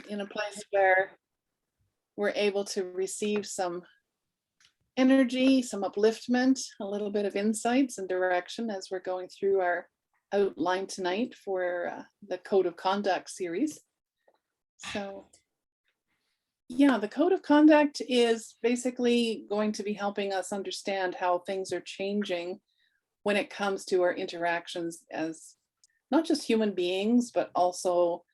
in a place where we're able to receive some energy, some upliftment, a little bit of insights and direction as we're going through our outline tonight for the Code of Conduct series. So yeah, the Code of Conduct is basically going to be helping us understand how things are changing when it comes to our interactions as not just human beings, but also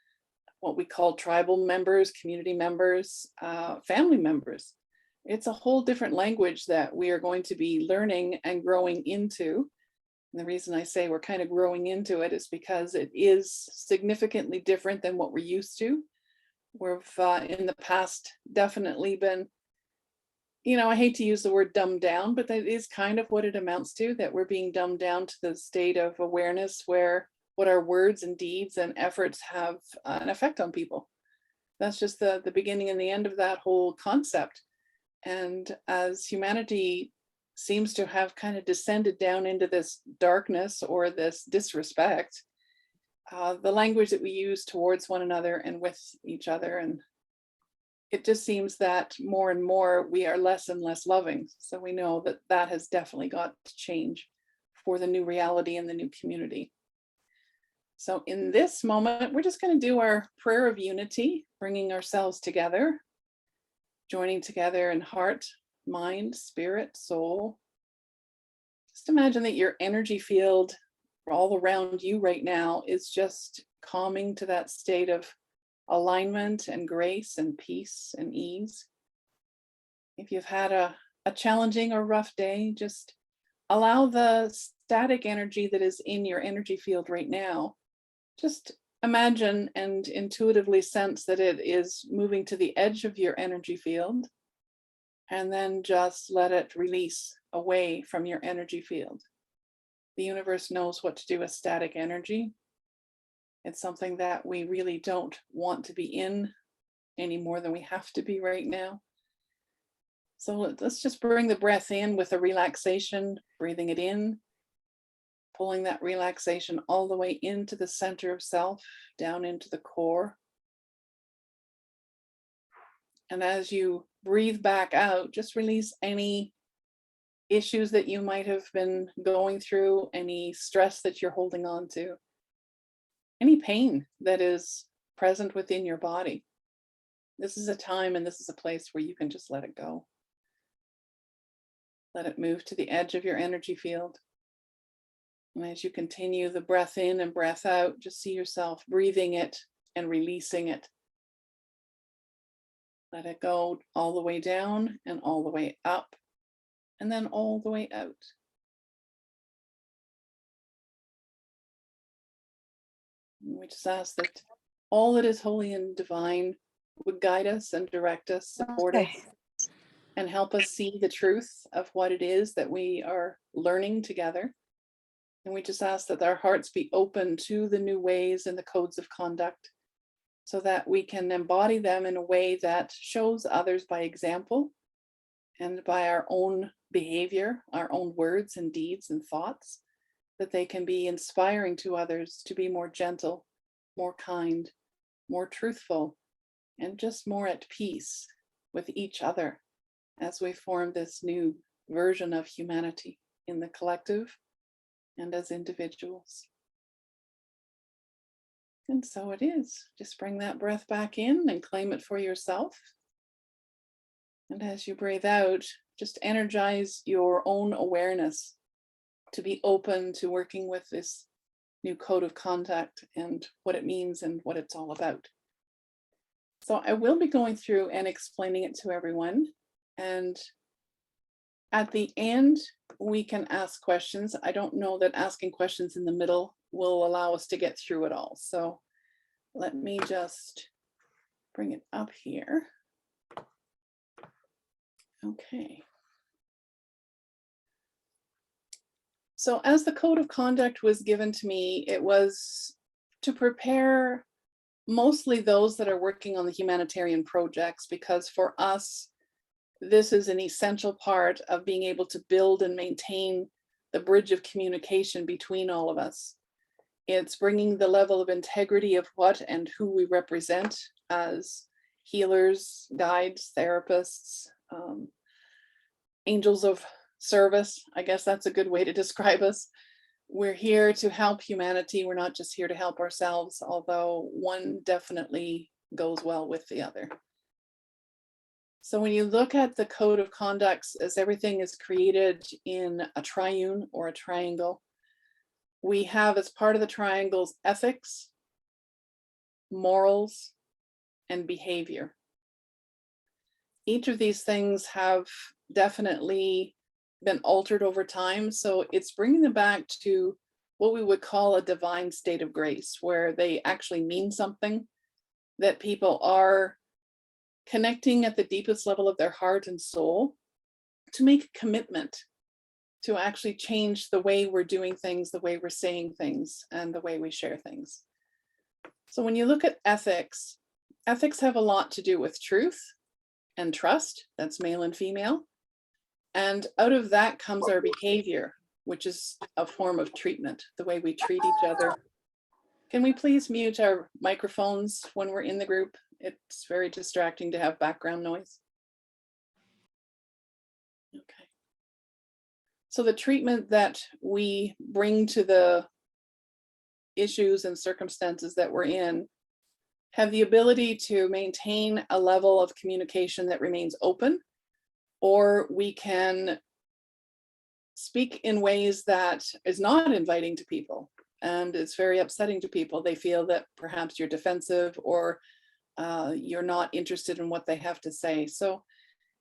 what we call tribal members, community members, family members. It's a whole different language that we are going to be learning and growing into. And the reason I say we're kind of growing into it is because it is significantly different than what we're used to. We've in the past definitely been, I hate to use the word dumbed down, but that is kind of what it amounts to, that we're being dumbed down to the state of awareness where what our words and deeds and efforts have an effect on people. That's just the beginning and the end of that whole concept. And as humanity seems to have kind of descended down into this darkness or this disrespect, the language that we use towards one another and with each other, and it just seems that more and more we are less and less loving. So we know that that has definitely got to change for the new reality and the new community. So in this moment, we're just going to do our prayer of unity, bringing ourselves together, joining together in heart, mind, spirit, soul. Just imagine that your energy field all around you right now is just calming to that state of alignment and grace and peace and ease. If you've had a challenging or rough day, just allow the static energy that is in your energy field right now. Just imagine and intuitively sense that it is moving to the edge of your energy field, and then just let it release away from your energy field. The universe knows what to do with static energy. It's something that we really don't want to be in any more than we have to be right now. So let's just bring the breath in with a relaxation, breathing it in, pulling that relaxation all the way into the center of self, down into the core. And as you breathe back out, just release any issues that you might have been going through, any stress that you're holding on to, any pain that is present within your body. This is a time and this is a place where you can just let it go. Let it move to the edge of your energy field. And as you continue the breath in and breath out, just see yourself breathing it and releasing it. Let it go all the way down and all the way up, and then all the way out. And we just ask that all that is holy and divine would guide us and direct us, support us, and help us see the truth of what it is that we are learning together. And we just ask that our hearts be open to the new ways and the codes of conduct, so that we can embody them in a way that shows others by example and by our own behavior, our own words and deeds and thoughts, that they can be inspiring to others to be more gentle, more kind, more truthful, and just more at peace with each other as we form this new version of humanity in the collective and as individuals. And so it is. Just bring that breath back in and claim it for yourself. And as you breathe out, just energize your own awareness to be open to working with this new code of conduct and what it means and what it's all about. So I will be going through and explaining it to everyone. And at the end, we can ask questions. I don't know that asking questions in the middle will allow us to get through it all. So let me just bring it up here. Okay. So as the code of conduct was given to me, it was to prepare mostly those that are working on the humanitarian projects, because for us, this is an essential part of being able to build and maintain the bridge of communication between all of us. It's bringing the level of integrity of what and who we represent as healers, guides, therapists, angels of service. I guess that's a good way to describe us. We're here to help humanity. We're not just here to help ourselves, although one definitely goes well with the other. So when you look at the code of conducts, as everything is created in a triune or a triangle, we have as part of the triangles ethics, morals, and behavior. Each of these things have definitely been altered over time. So it's bringing them back to what we would call a divine state of grace, where they actually mean something, that people are connecting at the deepest level of their heart and soul to make a commitment to actually change the way we're doing things, the way we're saying things, and the way we share things. So when you look at ethics, ethics have a lot to do with truth and trust. That's male and female. And out of that comes our behavior, which is a form of treatment, the way we treat each other. Can we please mute our microphones when we're in the group? It's very distracting to have background noise. Okay. So the treatment that we bring to the issues and circumstances that we're in have the ability to maintain a level of communication that remains open, or we can speak in ways that is not inviting to people, and it's very upsetting to people. They feel that perhaps you're defensive, or you're not interested in what they have to say. So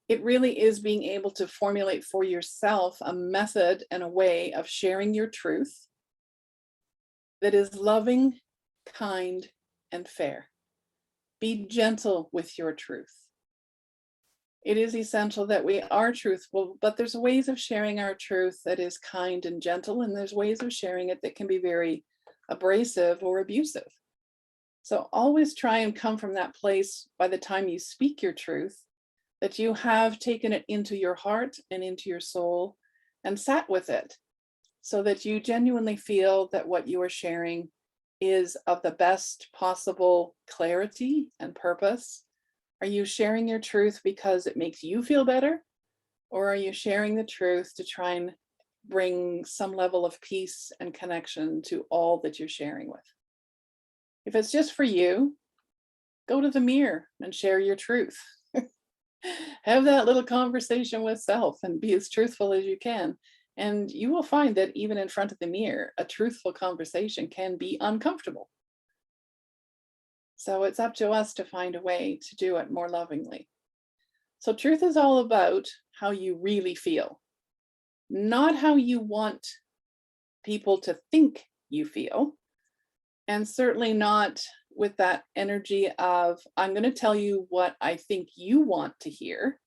it really is being able to formulate for yourself a method and a way of sharing your truth that is loving, kind, and fair. Be gentle with your truth. It is essential that we are truthful, but there's ways of sharing our truth that is kind and gentle, and there's ways of sharing it that can be very abrasive or abusive. So always try and come from that place by the time you speak your truth, that you have taken it into your heart and into your soul and sat with it, so that you genuinely feel that what you are sharing is of the best possible clarity and purpose. Are you sharing your truth because it makes you feel better? Or are you sharing the truth to try and bring some level of peace and connection to all that you're sharing with? If it's just for you, go to the mirror and share your truth. Have that little conversation with self and be as truthful as you can. And you will find that even in front of the mirror, a truthful conversation can be uncomfortable. So it's up to us to find a way to do it more lovingly. So truth is all about how you really feel, not how you want people to think you feel, and certainly not with that energy of, I'm going to tell you what I think you want to hear.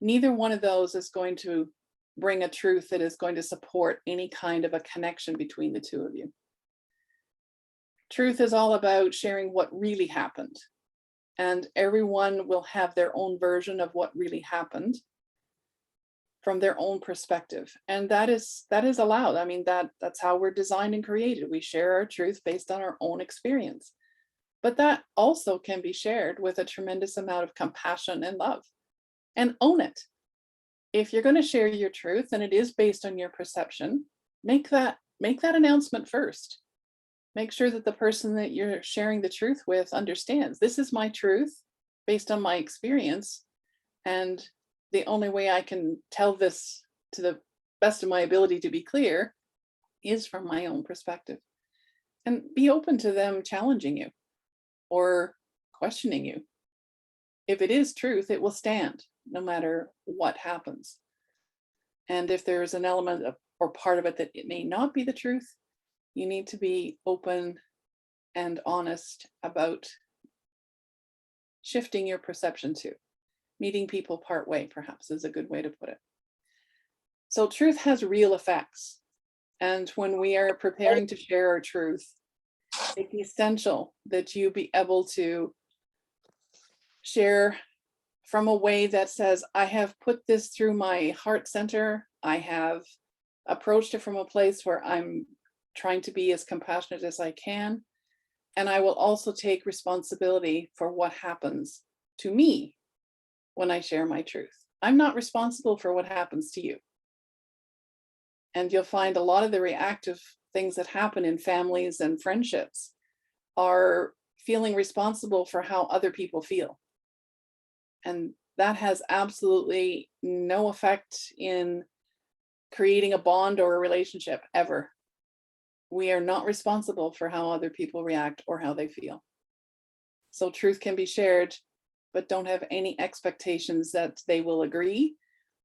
Neither one of those is going to bring a truth that is going to support any kind of a connection between the two of you. Truth is all about sharing what really happened, and everyone will have their own version of what really happened from their own perspective, and that is allowed. I mean, that's how we're designed and created. We share our truth based on our own experience, but that also can be shared with a tremendous amount of compassion and love, and own it. If you're going to share your truth and it is based on your perception, make that announcement first. Make sure that the person that you're sharing the truth with understands, this is my truth based on my experience, and the only way I can tell this to the best of my ability to be clear is from my own perspective. And be open to them challenging you or questioning you. If it is truth, it will stand no matter what happens. And if there's an element of, or part of it that it may not be the truth, you need to be open and honest about shifting your perception to. Meeting people part way, perhaps, is a good way to put it. So truth has real effects. And when we are preparing to share our truth, it's essential that you be able to share from a way that says, I have put this through my heart center. I have approached it from a place where I'm trying to be as compassionate as I can. And I will also take responsibility for what happens to me when I share my truth. I'm not responsible for what happens to you. And you'll find a lot of the reactive things that happen in families and friendships are feeling responsible for how other people feel. And that has absolutely no effect in creating a bond or a relationship ever. We are not responsible for how other people react or how they feel. So truth can be shared, but don't have any expectations that they will agree,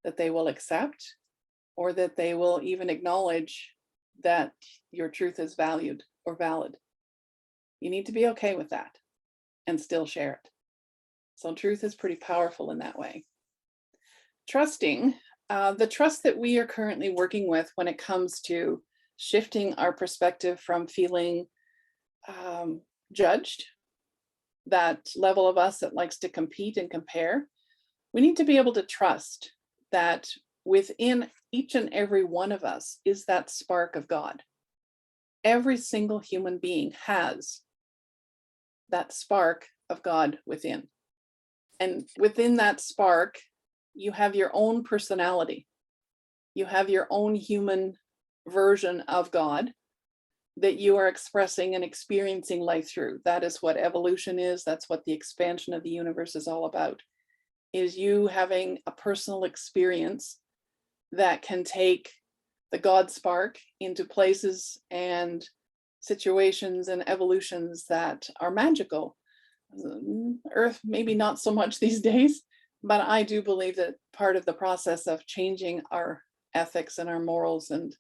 that they will accept, or that they will even acknowledge that your truth is valued or valid. You need to be okay with that and still share it. So truth is pretty powerful in that way. Trusting, the trust that we are currently working with when it comes to shifting our perspective from feeling judged, that level of us that likes to compete and compare, we need to be able to trust that within each and every one of us is that spark of God. Every single human being has that spark of God within. And within that spark, you have your own personality. You have your own human version of God that you are expressing and experiencing life through. That is what evolution is. That's what the expansion of the universe is all about, is you having a personal experience that can take the God spark into places and situations and evolutions that are magical. Earth, maybe not so much these days, but I do believe that part of the process of changing our ethics and our morals and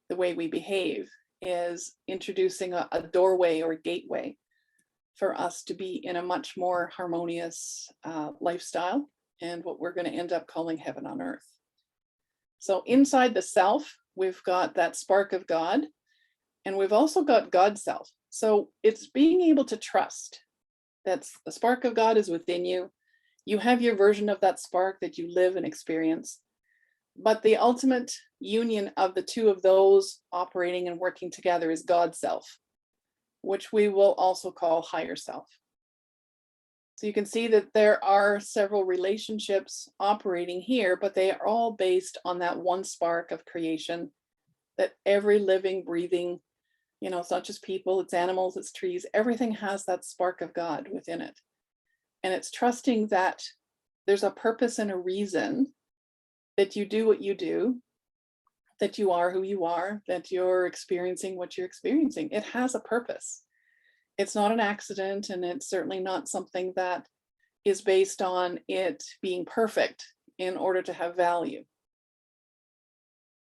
the way we behave is introducing a doorway or a gateway for us to be in a much more harmonious lifestyle and what we're going to end up calling heaven on earth. So inside the self, we've got that spark of God, and we've also got God's self. So it's being able to trust that the spark of God is within you. You have your version of that spark that you live and experience. But the ultimate union of the two of those operating and working together is God's self, which we will also call higher self. So you can see that there are several relationships operating here, but they are all based on that one spark of creation that every living, breathing, it's not just people, it's animals, it's trees, everything has that spark of God within it. And it's trusting that there's a purpose and a reason that you do what you do, that you are who you are, that you're experiencing what you're experiencing. It has a purpose. It's not an accident, and it's certainly not something that is based on it being perfect in order to have value.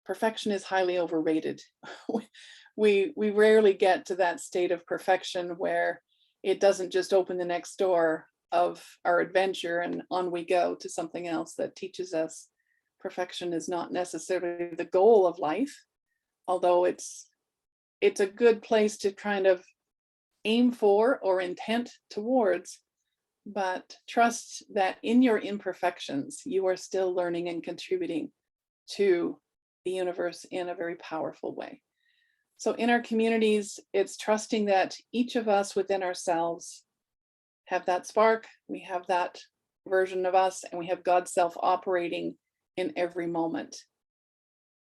Perfection is highly overrated. We rarely get to that state of perfection where it doesn't just open the next door of our adventure and on we go to something else that teaches us perfection is not necessarily the goal of life, although it's a good place to kind of aim for or intent towards, but trust that in your imperfections, you are still learning and contributing to the universe in a very powerful way. So in our communities, it's trusting that each of us within ourselves have that spark, we have that version of us, and we have God's self operating in every moment.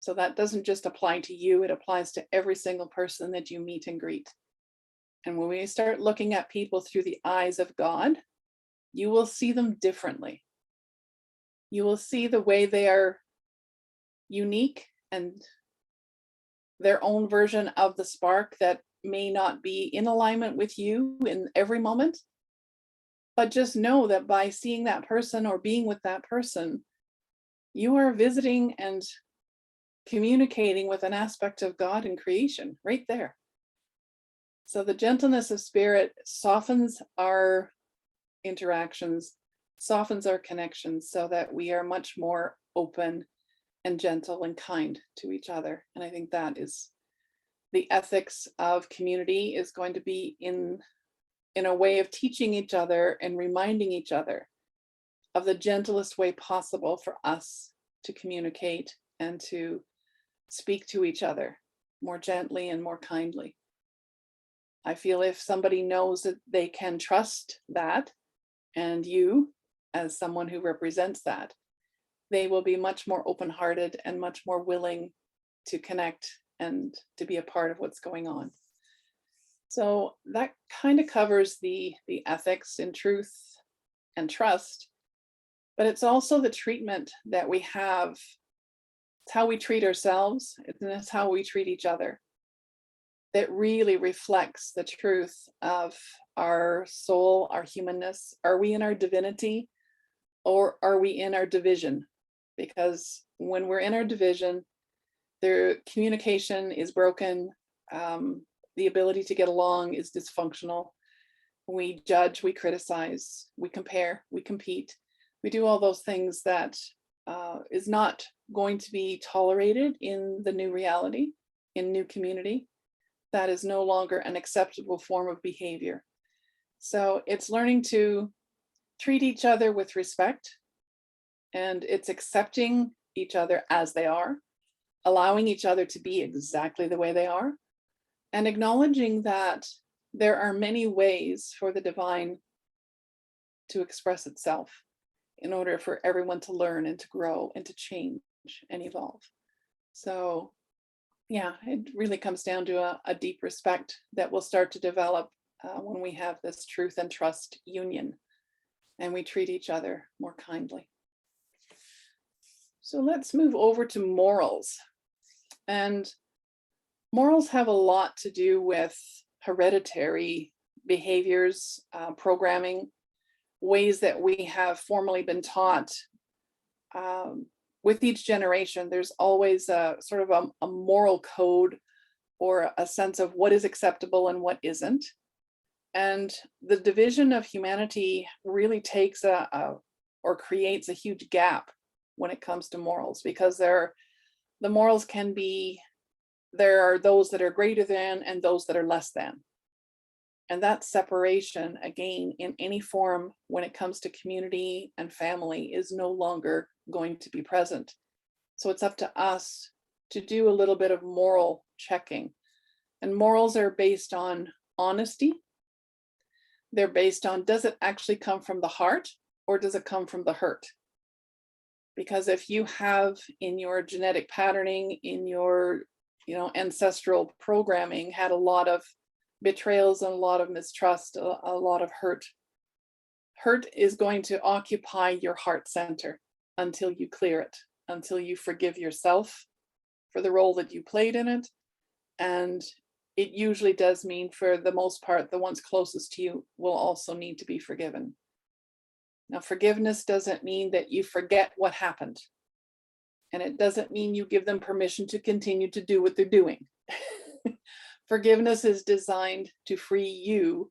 So that doesn't just apply to you, it applies to every single person that you meet and greet. And when we start looking at people through the eyes of God, you will see them differently. You will see the way they are unique and their own version of the spark that may not be in alignment with you in every moment. But just know that by seeing that person or being with that person, you are visiting and communicating with an aspect of God and creation right there. So the gentleness of spirit softens our interactions, softens our connections so that we are much more open and gentle and kind to each other. And I think that is the ethics of community, is going to be in a way of teaching each other and reminding each other of the gentlest way possible for us to communicate and to speak to each other more gently and more kindly. I feel if somebody knows that they can trust that, and you, as someone who represents that, they will be much more open-hearted and much more willing to connect and to be a part of what's going on. So that kind of covers the ethics in truth and trust, but it's also the treatment that we have. It's how we treat ourselves, and it's how we treat each other that really reflects the truth of our soul, our humanness. Are we in our divinity, or are we in our division? Because when we're in our division, their communication is broken. The ability to get along is dysfunctional. We judge, we criticize, we compare, we compete. We do all those things that is not going to be tolerated in the new reality, in new community. That is no longer an acceptable form of behavior. So it's learning to treat each other with respect, and it's accepting each other as they are, allowing each other to be exactly the way they are, and acknowledging that there are many ways for the divine to express itself in order for everyone to learn and to grow and to change and evolve. So yeah, it really comes down to a deep respect that will start to develop when we have this truth and trust union and we treat each other more kindly. So let's move over to morals. And morals have a lot to do with hereditary behaviors, programming, ways that we have formally been taught. With each generation, there's always a sort of a moral code or a sense of what is acceptable and what isn't. And the division of humanity really takes or creates a huge gap when it comes to morals, because the morals can be, there are those that are greater than and those that are less than. And that separation, again, in any form when it comes to community and family, is no longer going to be present. So it's up to us to do a little bit of moral checking. And morals are based on honesty. They're based on, does it actually come from the heart, or does it come from the hurt? Because if you have in your genetic patterning, in your ancestral programming, had a lot of betrayals and a lot of mistrust, a lot of hurt is going to occupy your heart center until you clear it, until you forgive yourself for the role that you played in it. And it usually does mean, for the most part, the ones closest to you will also need to be forgiven. Now, forgiveness doesn't mean that you forget what happened. And it doesn't mean you give them permission to continue to do what they're doing. Forgiveness is designed to free you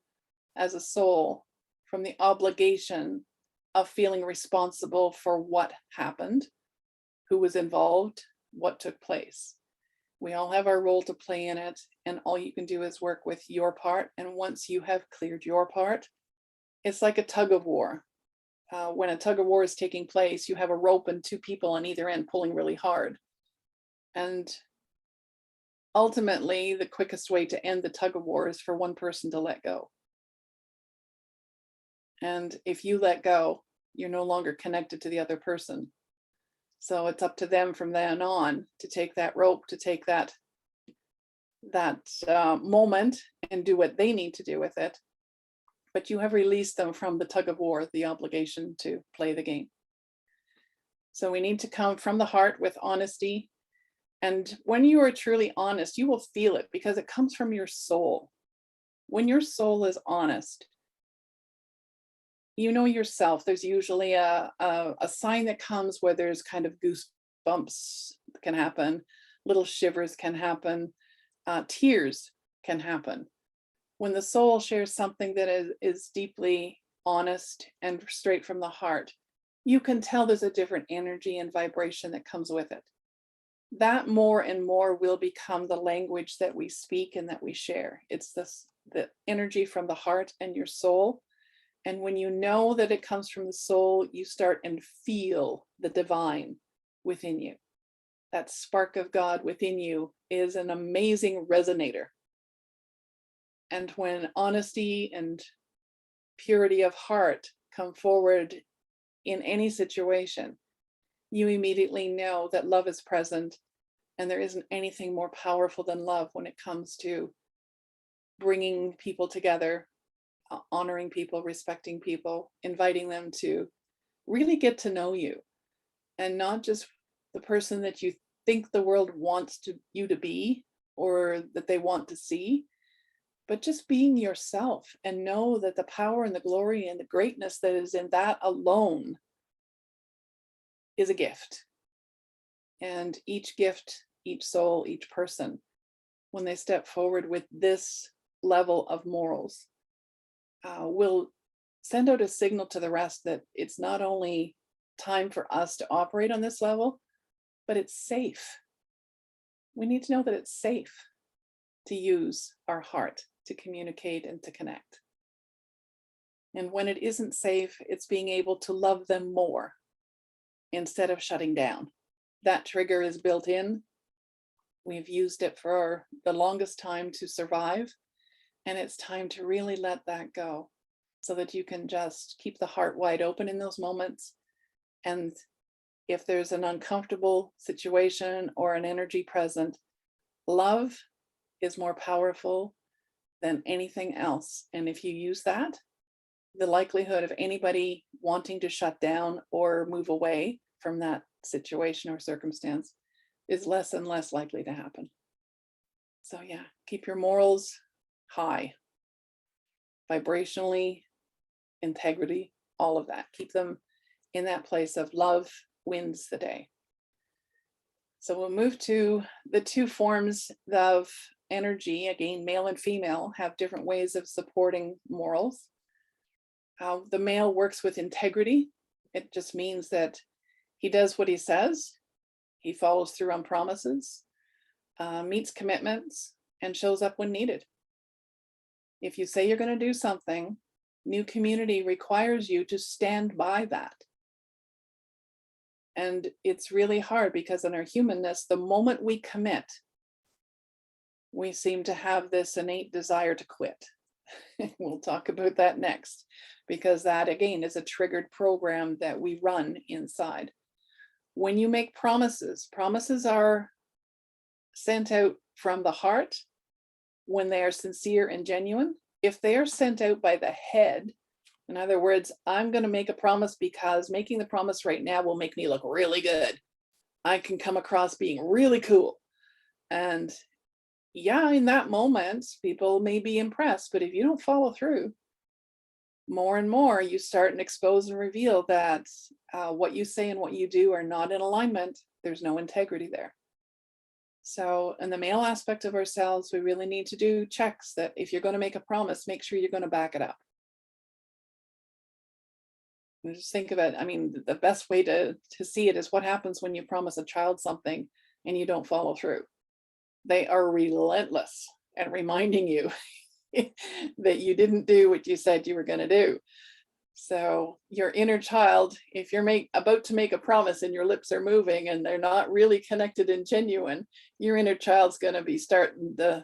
as a soul from the obligation of feeling responsible for what happened, who was involved, what took place. We all have our role to play in it, and all you can do is work with your part. And once you have cleared your part, it's like a tug of war. When a tug of war is taking place, you have a rope and two people on either end pulling really hard. And ultimately, the quickest way to end the tug of war is for one person to let go. And if you let go, you're no longer connected to the other person. So it's up to them from then on to take that rope, to take that moment and do what they need to do with it. But you have released them from the tug of war, the obligation to play the game. So we need to come from the heart with honesty. And when you are truly honest, you will feel it, because it comes from your soul. When your soul is honest, you know yourself. There's usually a sign that comes where there's kind of goosebumps can happen, little shivers can happen, tears can happen. When the soul shares something that is deeply honest and straight from the heart, you can tell there's a different energy and vibration that comes with it. That more and more will become the language that we speak and that we share. It's the energy from the heart and your soul. And when you know that it comes from the soul, you start and feel the divine within you. That spark of God within you is an amazing resonator. And when honesty and purity of heart come forward in any situation, you immediately know that love is present, and there isn't anything more powerful than love when it comes to bringing people together, honoring people, respecting people, inviting them to really get to know you, and not just the person that you think the world wants you to be, or that they want to see, but just being yourself, and know that the power and the glory and the greatness that is in that alone is a gift. And each gift, each soul, each person, when they step forward with this level of morals, will send out a signal to the rest that it's not only time for us to operate on this level, but it's safe. We need to know that it's safe to use our heart to communicate and to connect. And when it isn't safe, it's being able to love them more instead of shutting down. That trigger is built in. We've used it for the longest time to survive, and it's time to really let that go, so that you can just keep the heart wide open in those moments. And if there's an uncomfortable situation or an energy present, love is more powerful than anything else. And if you use that, the likelihood of anybody wanting to shut down or move away from that situation or circumstance is less and less likely to happen. So yeah, keep your morals high, vibrationally, integrity, all of that. Keep them in that place of love wins the day. So we'll move to the two forms of energy. Again, male and female have different ways of supporting morals. The male works with integrity. It just means that he does what he says, he follows through on promises, meets commitments, and shows up when needed. If you say you're going to do something, new community requires you to stand by that. And it's really hard because in our humanness, the moment we commit, we seem to have this innate desire to quit. We'll talk about that next, because that again is a triggered program that we run inside. When you make promises, promises are sent out from the heart when they are sincere and genuine. If they are sent out by the head, in other words, I'm going to make a promise because making the promise right now will make me look really good. I can come across being really cool. And yeah, in that moment, people may be impressed, but if you don't follow through, more and more you start and expose and reveal that what you say and what you do are not in alignment. There's no integrity there. So in the male aspect of ourselves, we really need to do checks that if you're going to make a promise, make sure you're going to back it up. And just think of it. I mean, the best way to see it is what happens when you promise a child something and you don't follow through. They are relentless at reminding you that you didn't do what you said you were going to do. So your inner child, if you're about to make a promise and your lips are moving and they're not really connected and genuine, your inner child's going to be starting the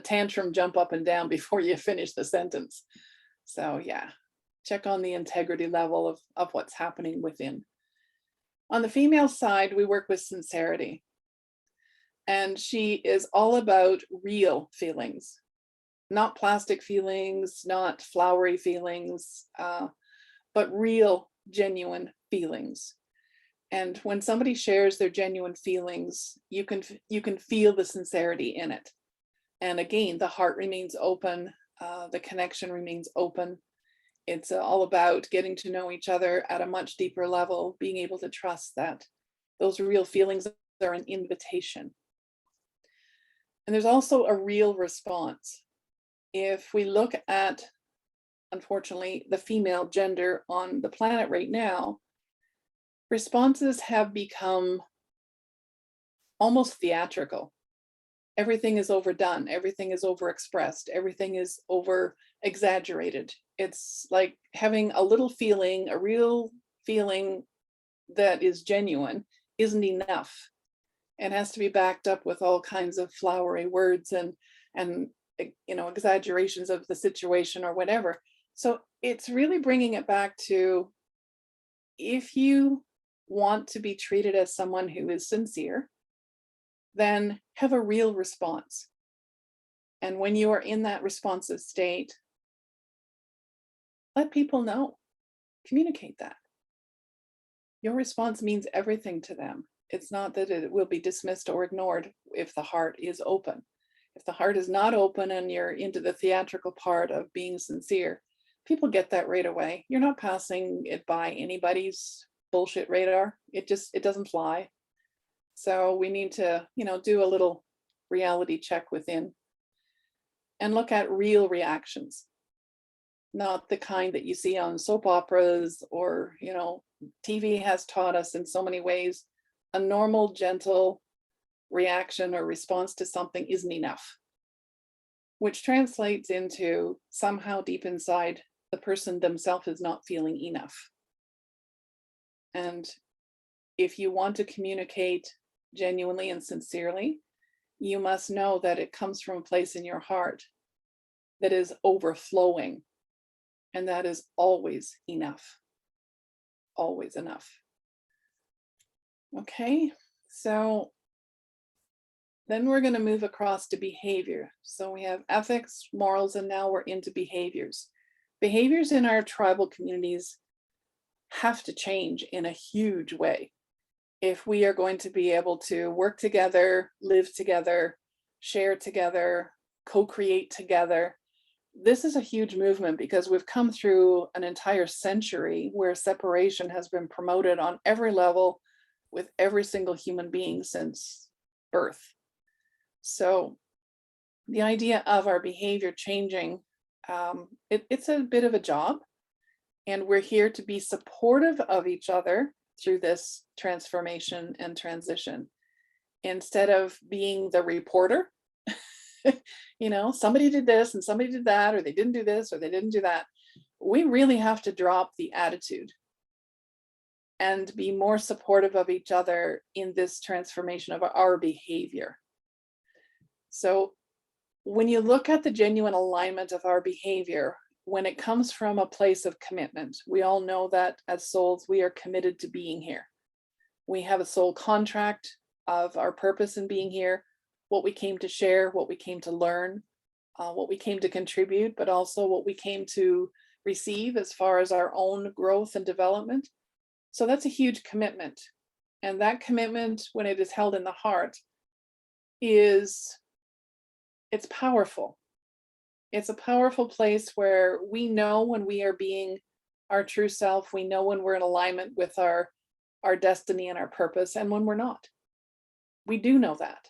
tantrum jump up and down before you finish the sentence. So yeah, check on the integrity level of what's happening within. On the female side, we work with sincerity. And she is all about real feelings, not plastic feelings, not flowery feelings, but real, genuine feelings. And when somebody shares their genuine feelings, you can feel the sincerity in it. And again, the heart remains open, the connection remains open. It's all about getting to know each other at a much deeper level, being able to trust that those real feelings are an invitation. And there's also a real response. If we look at, unfortunately, the female gender on the planet right now, responses have become almost theatrical. Everything is overdone, everything is overexpressed, everything is over exaggerated. It's like having a little feeling, a real feeling that is genuine isn't enough. It has to be backed up with all kinds of flowery words and exaggerations of the situation or whatever. So it's really bringing it back to, if you want to be treated as someone who is sincere, then have a real response. And when you are in that responsive state, let people know, communicate that. Your response means everything to them. It's not that it will be dismissed or ignored if the heart is open. If the heart is not open and you're into the theatrical part of being sincere, people get that right away. You're not passing it by anybody's bullshit radar. It doesn't fly. So we need to, do a little reality check within and look at real reactions, not the kind that you see on soap operas or, TV has taught us in so many ways. A normal, gentle reaction or response to something isn't enough, which translates into somehow deep inside the person themselves is not feeling enough. And if you want to communicate genuinely and sincerely, you must know that it comes from a place in your heart that is overflowing, and that is always enough. Always enough. Okay, so then we're going to move across to behavior. So we have ethics, morals, and now we're into behaviors. Behaviors in our tribal communities have to change in a huge way if we are going to be able to work together, live together, share together, co-create together. This is a huge movement because we've come through an entire century where separation has been promoted on every level with every single human being since birth. So the idea of our behavior changing, it's a bit of a job, and we're here to be supportive of each other through this transformation and transition. Instead of being the reporter, somebody did this and somebody did that, or they didn't do this or they didn't do that. We really have to drop the attitude and be more supportive of each other in this transformation of our behavior. So when you look at the genuine alignment of our behavior, when it comes from a place of commitment, we all know that as souls, we are committed to being here. We have a soul contract of our purpose in being here, what we came to share, what we came to learn, what we came to contribute, but also what we came to receive as far as our own growth and development. So that's a huge commitment. And that commitment, when it is held in the heart, it's powerful. It's a powerful place where we know when we are being our true self. We know when we're in alignment with our destiny and our purpose, and when we're not. We do know that.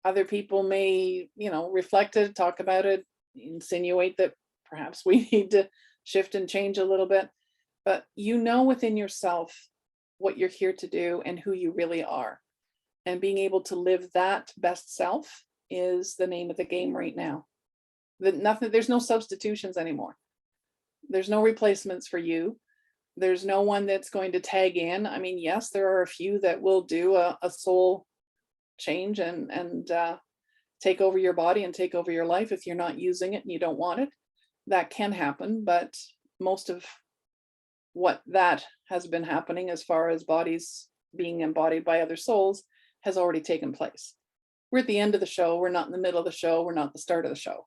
Other people may, reflect it, talk about it, insinuate that perhaps we need to shift and change a little bit. But within yourself what you're here to do and who you really are. And being able to live that best self is the name of the game right now. There's no substitutions anymore. There's no replacements for you. There's no one that's going to tag in. I mean, yes, there are a few that will do a soul change and take over your body and take over your life if you're not using it and you don't want it. That can happen, but most of what that has been happening as far as bodies being embodied by other souls has already taken place. We're at the end of the show. We're not in the middle of the show. We're not at the start of the show.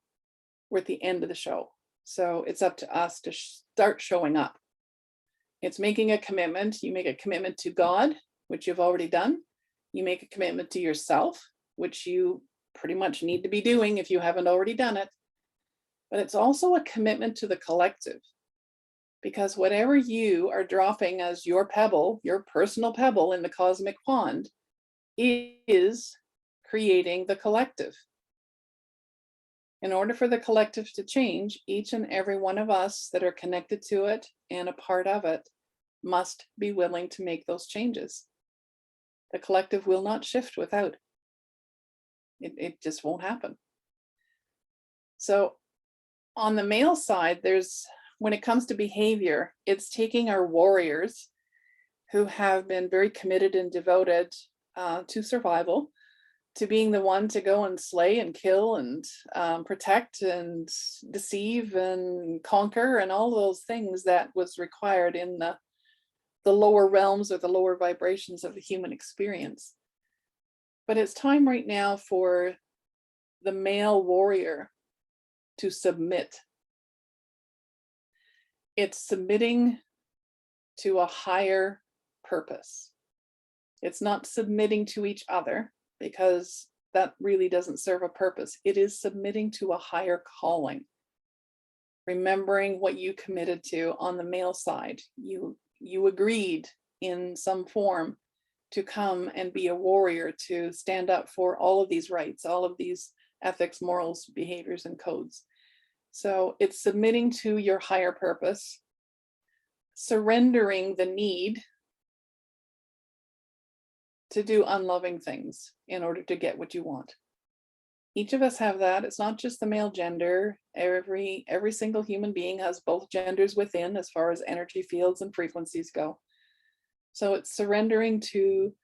We're at the end of the show. So it's up to us to start showing up. It's making a commitment. You make a commitment to God, which you've already done. You make a commitment to yourself, which you pretty much need to be doing if you haven't already done it. But it's also a commitment to the collective, because whatever you are dropping as your pebble, your personal pebble in the cosmic pond, is creating the collective. In order for the collective to change, each and every one of us that are connected to it and a part of it must be willing to make those changes. The collective will not shift without. It just won't happen. So on the male side, when it comes to behavior, it's taking our warriors who have been very committed and devoted to survival, to being the one to go and slay and kill and protect and deceive and conquer and all those things that was required in the lower realms or the lower vibrations of the human experience. But it's time right now for the male warrior to submit. It's submitting to a higher purpose. It's not submitting to each other, because that really doesn't serve a purpose. It is submitting to a higher calling. Remembering what you committed to on the male side. You agreed in some form to come and be a warrior, to stand up for all of these rights, all of these ethics, morals, behaviors, and codes. So it's submitting to your higher purpose, surrendering the need to do unloving things in order to get what you want. Each of us have that. It's not just the male gender. Every single human being has both genders within, as far as energy fields and frequencies go. So it's surrendering to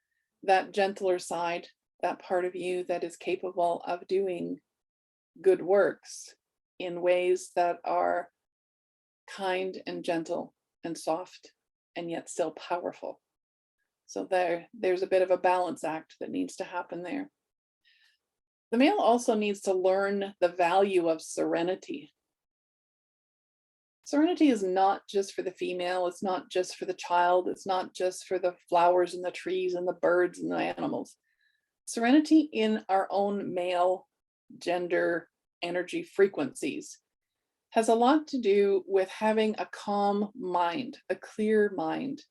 that gentler side, that part of you that is capable of doing good works in ways that are kind and gentle and soft and yet still powerful. So there's a bit of a balance act that needs to happen there. The male also needs to learn the value of serenity. Serenity is not just for the female, it's not just for the child, it's not just for the flowers and the trees and the birds and the animals. Serenity in our own male gender energy frequencies has a lot to do with having a calm mind, a clear mind,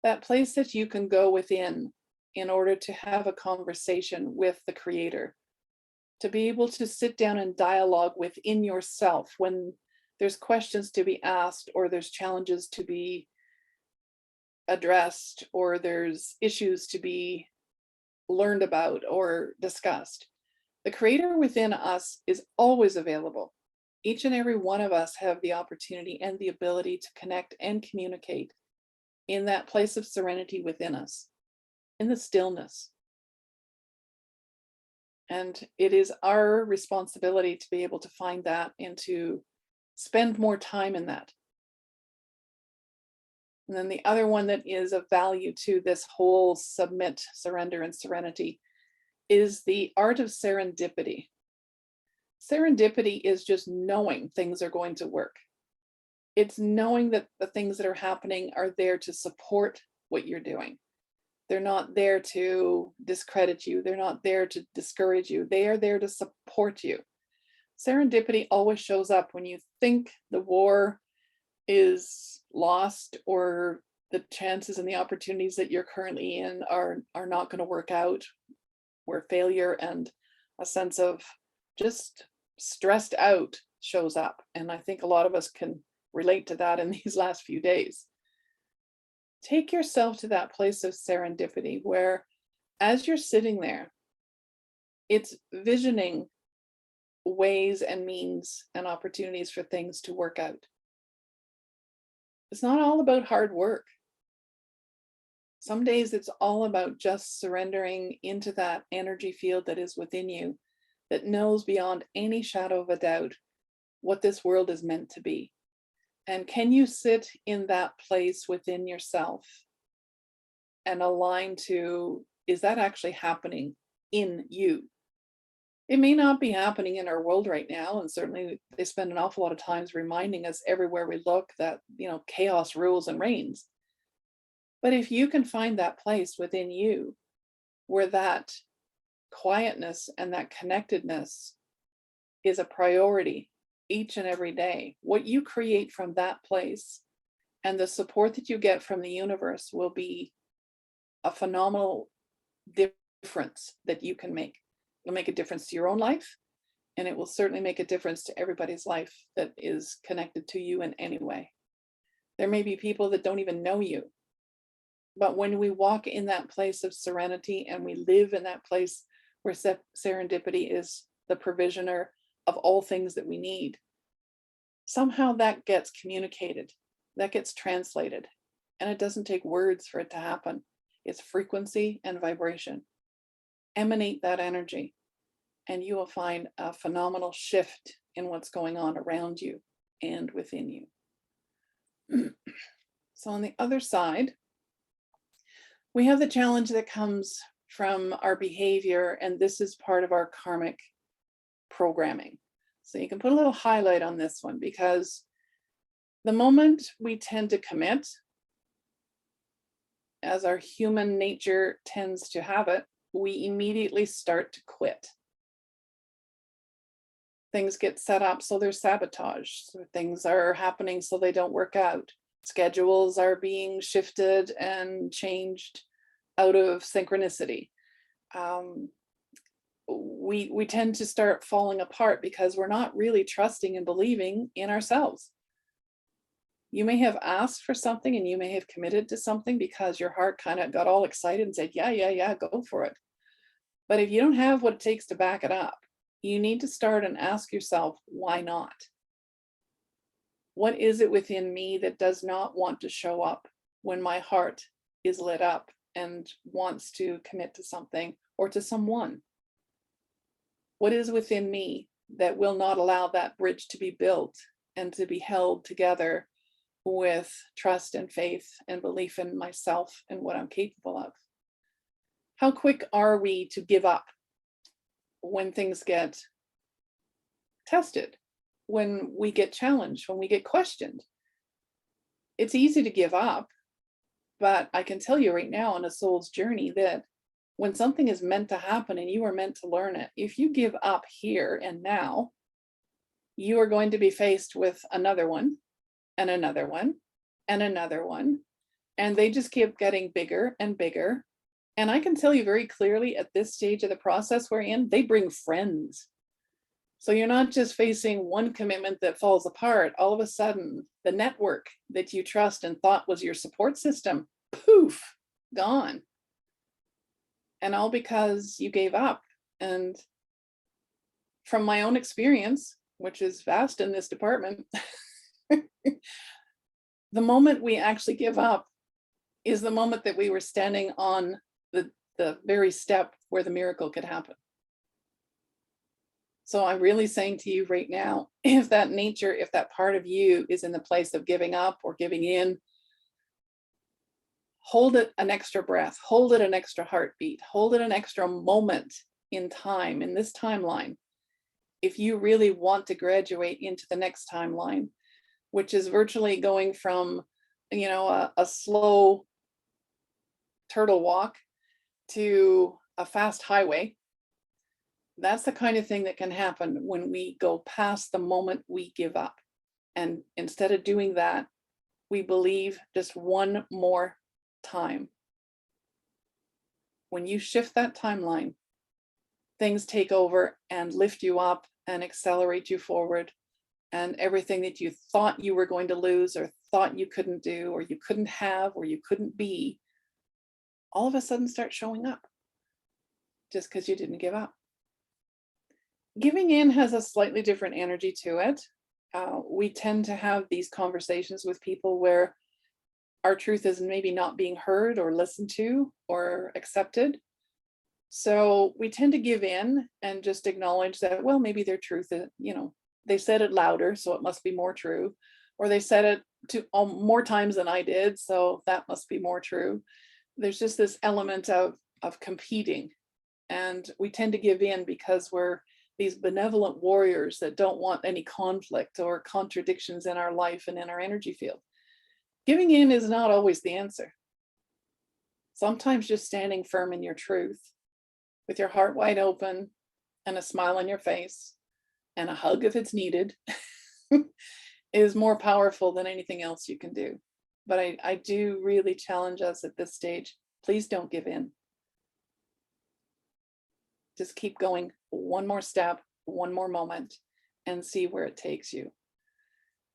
that place that you can go within in order to have a conversation with the Creator, to be able to sit down and dialogue within yourself when there's questions to be asked, or there's challenges to be addressed, or there's issues to be learned about or discussed. The Creator within us is always available. Each and every one of us have the opportunity and the ability to connect and communicate in that place of serenity within us, in the stillness. And it is our responsibility to be able to find that and to spend more time in that. And then the other one that is of value to this whole submit, surrender, and serenity is the art of serendipity. Serendipity is just knowing things are going to work. It's knowing that the things that are happening are there to support what you're doing. They're not there to discredit you. They're not there to discourage you. They are there to support you. Serendipity always shows up when you think the war is lost, or the chances and the opportunities that you're currently in are not going to work out, where failure and a sense of just stressed out shows up. And I think a lot of us can relate to that in these last few days. Take yourself to that place of serendipity where, as you're sitting there, it's visioning ways and means and opportunities for things to work out. It's not all about hard work. Some days it's all about just surrendering into that energy field that is within you, that knows beyond any shadow of a doubt what this world is meant to be. And can you sit in that place within yourself and align to, is that actually happening in you? It may not be happening in our world right now, and certainly they spend an awful lot of times reminding us everywhere we look that, chaos rules and reigns. But if you can find that place within you where that quietness and that connectedness is a priority each and every day, what you create from that place and the support that you get from the universe will be a phenomenal difference that you can make. It'll make a difference to your own life, and it will certainly make a difference to everybody's life that is connected to you in any way. There may be people that don't even know you, but when we walk in that place of serenity and we live in that place where serendipity is the provisioner of all things that we need, somehow that gets communicated, that gets translated, and it doesn't take words for it to happen. It's frequency and vibration. emanate that energy, and you will find a phenomenal shift in what's going on around you and within you. So on the other side, we have the challenge that comes from our behavior, and this is part of our karmic programming. So you can put a little highlight on this one, because the moment we tend to commit, as our human nature tends to have it, we immediately start to quit. Things get set up so they're sabotaged. So things are happening so they don't work out. Schedules are being shifted and changed out of synchronicity. We tend to start falling apart because we're not really trusting and believing in ourselves. You may have asked for something and you may have committed to something because your heart kind of got all excited and said, yeah, go for it. But if you don't have what it takes to back it up, you need to start and ask yourself, why not? What is it within me that does not want to show up when my heart is lit up and wants to commit to something or to someone? What is within me that will not allow that bridge to be built and to be held together with trust and faith and belief in myself and what I'm capable of? How quick are we to give up when things get tested, when we get challenged, when we get questioned? It's easy to give up, but I can tell you right now on a soul's journey that when something is meant to happen and you are meant to learn it, if you give up here and now, you are going to be faced with another one and another one and another one, and they just keep getting bigger and bigger. And I can tell you very clearly at this stage of the process we're in, they bring friends. So you're not just facing one commitment that falls apart. All of a sudden, the network that you trust and thought was your support system, poof, gone. And all because you gave up. And from my own experience, which is vast in this department, the moment we actually give up is the moment that we were standing on the very step where the miracle could happen. So I'm really saying to you right now, if that nature, if that part of you is in the place of giving up or giving in, hold it an extra breath, hold it an extra heartbeat, hold it an extra moment in time, in this timeline. If you really want to graduate into the next timeline, which is virtually going from, a slow turtle walk to a fast highway, that's the kind of thing that can happen when we go past the moment we give up. And instead of doing that, we believe just one more time. When you shift that timeline, things take over and lift you up and accelerate you forward. And everything that you thought you were going to lose or thought you couldn't do or you couldn't have or you couldn't be, all of a sudden start showing up just because you didn't give up. Giving in has a slightly different energy to it. We tend to have these conversations with people where our truth is maybe not being heard or listened to or accepted. So we tend to give in and just acknowledge that, well, maybe their truth is, they said it louder, so it must be more true. Or they said it more times than I did, so that must be more true. There's just this element of competing. And we tend to give in because we're these benevolent warriors that don't want any conflict or contradictions in our life and in our energy field. Giving in is not always the answer. Sometimes just standing firm in your truth with your heart wide open and a smile on your face and a hug if it's needed is more powerful than anything else you can do. But I do really challenge us at this stage, please don't give in. Just keep going one more step, one more moment, and see where it takes you.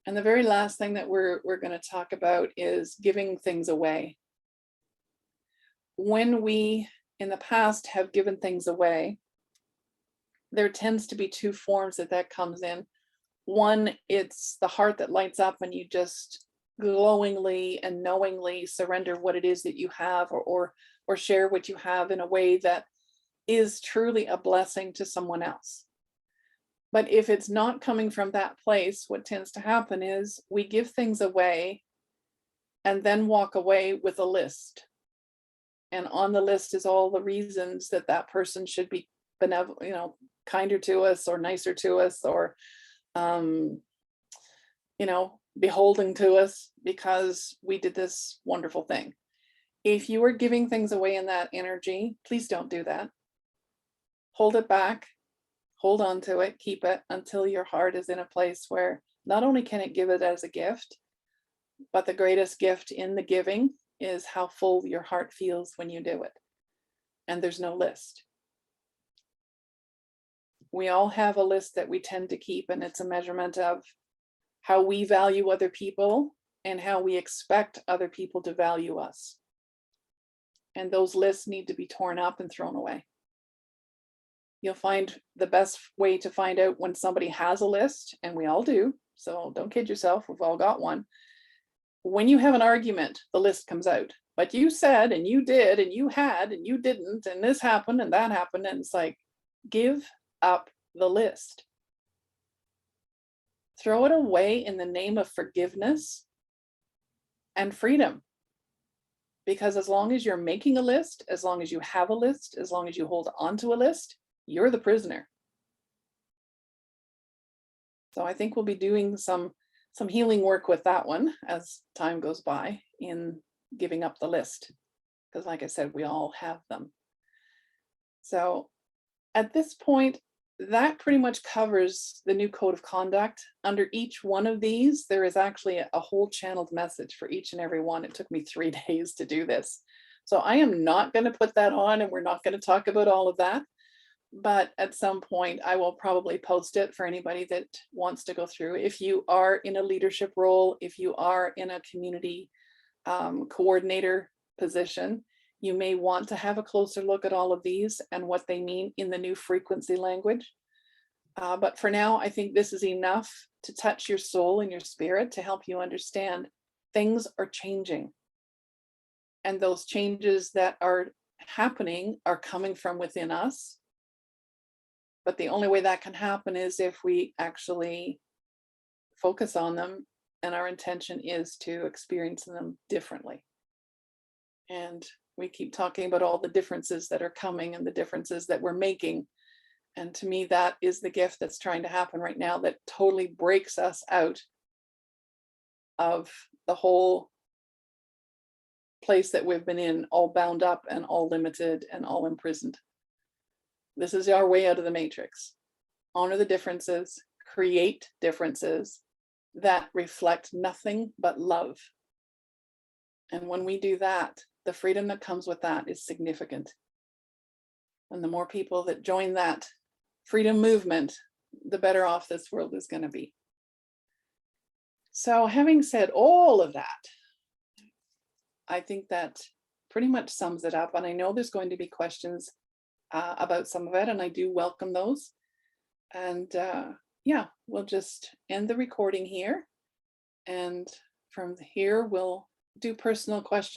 And the very last thing that we're going to talk about is giving things away. When we, in the past, have given things away, there tends to be two forms that comes in. One, it's the heart that lights up and you just glowingly and knowingly surrender what it is that you have or share what you have in a way that is truly a blessing to someone else. But if it's not coming from that place, what tends to happen is we give things away and then walk away with a list. And on the list is all the reasons that that person should be benevolent, kinder to us or nicer to us, or um, beholden to us because we did this wonderful thing. If you are giving things away in that energy, please don't do that. Hold it back, hold on to it, keep it until your heart is in a place where not only can it give it as a gift, but the greatest gift in the giving is how full your heart feels when you do it. And there's no list. We all have a list that we tend to keep, and it's a measurement of how we value other people and how we expect other people to value us. And those lists need to be torn up and thrown away. You'll find the best way to find out when somebody has a list, and we all do, so don't kid yourself, we've all got one. When you have an argument, the list comes out. But you said, and you did, and you had, and you didn't, and this happened, and that happened, and it's like, give up the list. Throw it away in the name of forgiveness and freedom. Because as long as you're making a list, as long as you have a list, as long as you hold on to a list, you're the prisoner. So I think we'll be doing some healing work with that one as time goes by in giving up the list. Because like I said, we all have them. So at this point, that pretty much covers the new code of conduct. Under each one of these, there is actually a whole channeled message for each and every one. It took me 3 days to do this. So I am not going to put that on, and we're not going to talk about all of that. But at some point, I will probably post it for anybody that wants to go through. If you are in a leadership role, if you are in a community coordinator position, you may want to have a closer look at all of these and what they mean in the new frequency language. But for now, I think this is enough to touch your soul and your spirit to help you understand things are changing. And those changes that are happening are coming from within us. But the only way that can happen is if we actually focus on them, and our intention is to experience them differently. And we keep talking about all the differences that are coming and the differences that we're making. And to me, that is the gift that's trying to happen right now that totally breaks us out of the whole place that we've been in, all bound up and all limited and all imprisoned. This is our way out of the matrix. Honor the differences, create differences that reflect nothing but love. And when we do that, the freedom that comes with that is significant. And the more people that join that freedom movement, the better off this world is going to be. So having said all of that, I think that pretty much sums it up. And I know there's going to be questions about some of it, and I do welcome those. And yeah, we'll just end the recording here. And from here, we'll do personal questions.